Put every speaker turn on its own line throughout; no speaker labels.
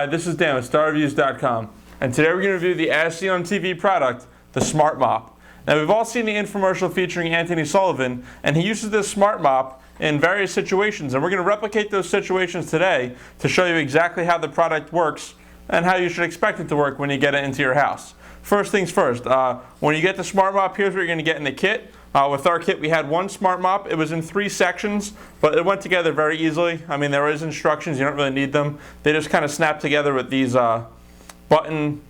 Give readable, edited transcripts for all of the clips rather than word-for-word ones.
Hi, this is Dan with StarReviews.com, and today we're going to review the as seen on TV product, the Smart Mop. Now we've all seen the infomercial featuring Anthony Sullivan, and he uses this Smart Mop in various situations, and we're going to replicate those situations today to show you exactly how the product works and how you should expect it to work when you get it into your house. First things first, when you get the Smart Mop, here's what you're going to get in the kit. With our kit, we had one Smart Mop. It was in 3 sections, but it went together very easily. I mean, there is instructions. You don't really need them. They just kind of snap together with these button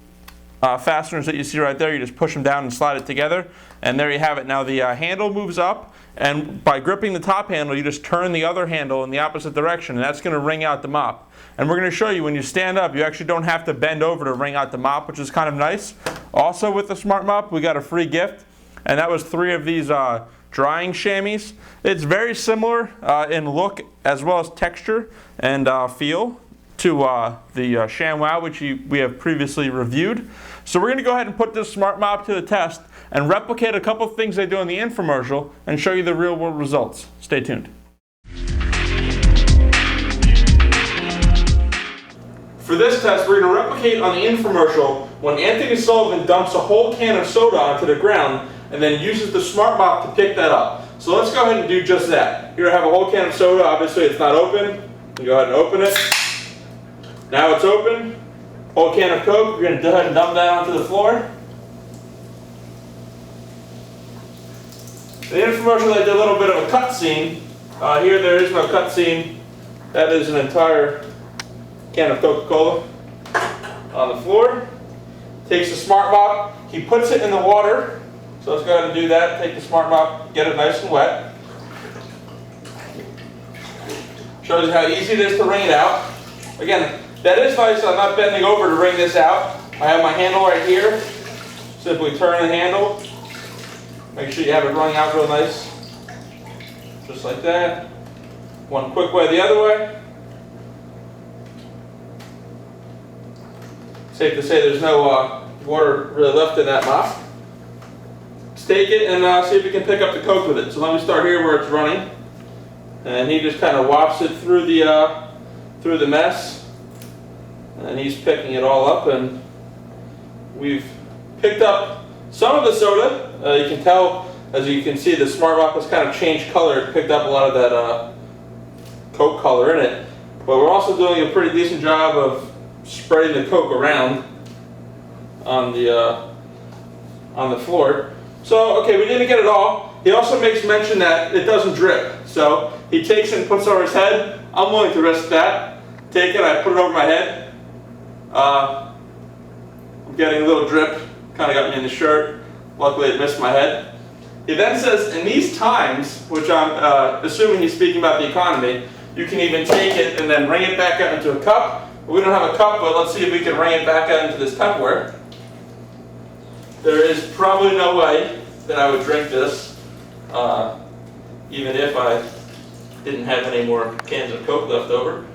fasteners that you see right there. You just push them down and slide it together, and there you have it. Now the handle moves up, and by gripping the top handle, you just turn the other handle in the opposite direction, and that's going to wring out the mop. And we're going to show you when you stand up, you actually don't have to bend over to wring out the mop, which is kind of nice. Also with the Smart Mop, we got a free gift. And that was 3 of these drying chamois. It's very similar in look as well as texture and feel to the ShamWow, which we have previously reviewed. So we're going to go ahead and put this Smart Mop to the test and replicate a couple of things they do in the infomercial and show you the real world results. Stay tuned. For this test, we're going to replicate on the infomercial when Anthony Sullivan dumps a whole can of soda onto the ground and then uses the Smart Mop to pick that up. So let's go ahead and do just that. Here I have a whole can of soda. Obviously it's not open. You go ahead and open it. Now it's open. Whole can of Coke. We're going to go ahead and dump that onto the floor. The infomercial, they did a little bit of a cut scene. Here there is no cut scene. That is an entire can of Coca-Cola on the floor. Takes the Smart Mop. He puts it in the water. So let's go ahead and do that. Take the Smart Mop, get it nice and wet. Shows you how easy it is to wring it out. Again, that is nice. I'm not bending over to wring this out. I have my handle right here. Simply turn the handle. Make sure you have it wrung out real nice. Just like that. One quick way the other way. Safe to say there's no water really left in that mop. Let's take it and see if we can pick up the Coke with it. So let me start here where it's running. And he just kind of wafts it through the mess. And he's picking it all up, and we've picked up some of the soda. You can tell, as you can see, the Smart Mop has kind of changed color. It picked up a lot of that Coke color in it. But we're also doing a pretty decent job of spreading the Coke around on the floor. So, okay, we didn't get it all. He also makes mention that it doesn't drip. So he takes it and puts it over his head. I'm willing to risk that. Take it, I put it over my head. I'm getting a little drip. Kind of got me in the shirt. Luckily it missed my head. He then says, in these times, which I'm assuming he's speaking about the economy, you can even take it and then wring it back out into a cup. We don't have a cup, but let's see if we can wring it back out into this Tupperware. There is probably no way that I would drink this, even if I didn't have any more cans of Coke left over.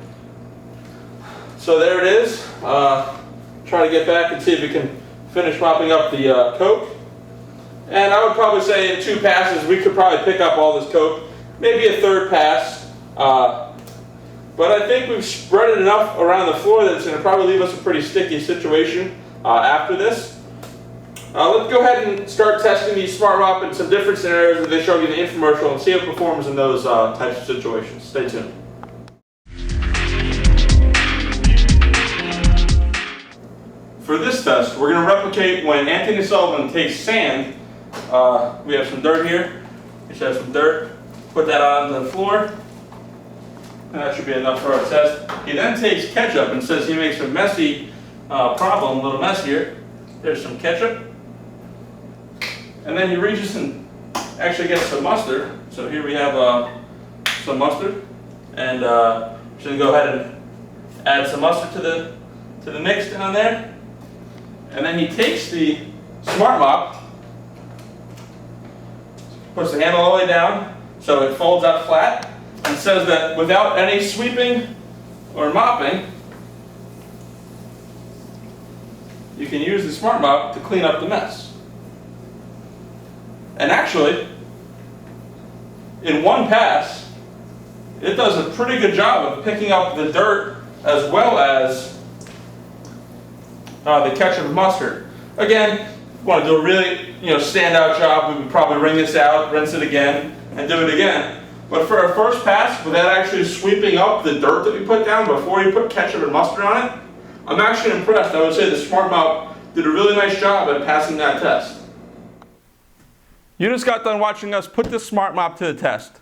So there it is. Try to get back and see if we can finish mopping up the Coke. And I would probably say in 2 passes we could probably pick up all this Coke. Maybe a 3rd pass. But I think we've spread it enough around the floor that it's going to probably leave us a pretty sticky situation after this. Let's go ahead and start testing the Smart Mop in some different scenarios that they showed you in the infomercial and see how it performs in those types of situations. Stay tuned. For this test, we're going to replicate when Anthony Sullivan takes sand. We have some dirt here. We should have some dirt. Put that on the floor. And that should be enough for our test. He then takes ketchup and says he makes a messy problem a little messier. There's some ketchup. And then he reaches and actually gets some mustard. So here we have some mustard. And we're going to go ahead and add some mustard to the mix down there. And then he takes the Smart Mop, puts the handle all the way down so it folds out flat, and says that without any sweeping or mopping, you can use the Smart Mop to clean up the mess. And actually, in one pass, it does a pretty good job of picking up the dirt as well as the ketchup and mustard. Again, want to do a really standout job, we would probably wring this out, rinse it again, and do it again. But for our first pass, without actually sweeping up the dirt that we put down before we put ketchup and mustard on it, I'm actually impressed. I would say the Smart Mop did a really nice job at passing that test. You just got done watching us put this Smart Mop to the test.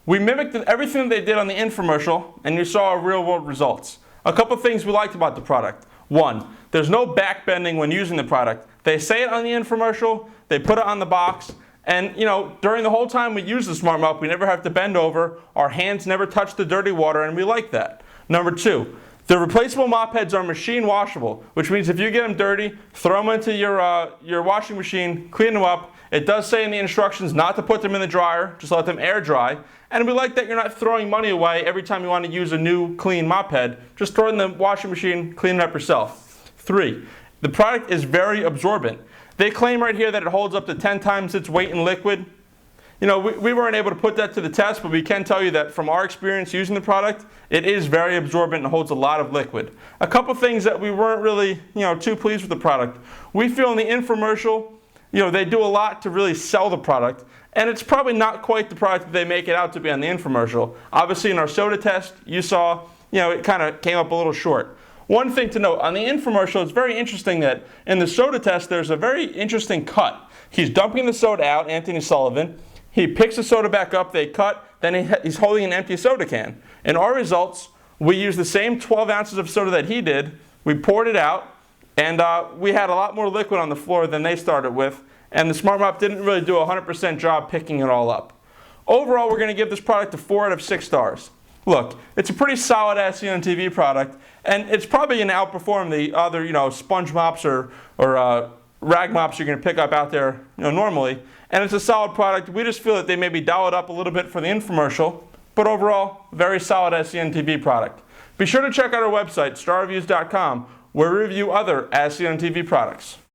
We mimicked everything they did on the infomercial, and you saw our real-world results. A couple things we liked about the product. One, there's no backbending when using the product. They say it on the infomercial, they put it on the box, and during the whole time we use the Smart Mop, we never have to bend over, our hands never touch the dirty water, and we like that. Number two, the replaceable mop heads are machine washable, which means if you get them dirty, throw them into your washing machine, clean them up. It does say in the instructions not to put them in the dryer, just let them air dry. And we like that you're not throwing money away every time you want to use a new clean mop head. Just throw it in the washing machine, clean it up yourself. 3, the product is very absorbent. They claim right here that it holds up to 10 times its weight in liquid. We weren't able to put that to the test, but we can tell you that from our experience using the product, it is very absorbent and holds a lot of liquid. A couple things that we weren't really too pleased with the product. We feel in the infomercial, they do a lot to really sell the product, and it's probably not quite the product that they make it out to be on the infomercial. Obviously in our soda test, you saw, it kind of came up a little short. One thing to note, on the infomercial, it's very interesting that in the soda test, there's a very interesting cut. He's dumping the soda out, Anthony Sullivan. He picks the soda back up, they cut, then he's holding an empty soda can. In our results, we used the same 12 ounces of soda that he did, we poured it out, and we had a lot more liquid on the floor than they started with, and the Smart Mop didn't really do a 100% job picking it all up. Overall, we're going to give this product a 4 out of 6 stars. Look, it's a pretty solid as seen on TV product, and it's probably going to outperform the other, sponge mops or rag mops you're going to pick up out there, normally. And it's a solid product. We just feel that they maybe dial it up a little bit for the infomercial, but overall, very solid as seen on TV product. Be sure to check out our website, StarReviews.com, where we review other as seen on TV products.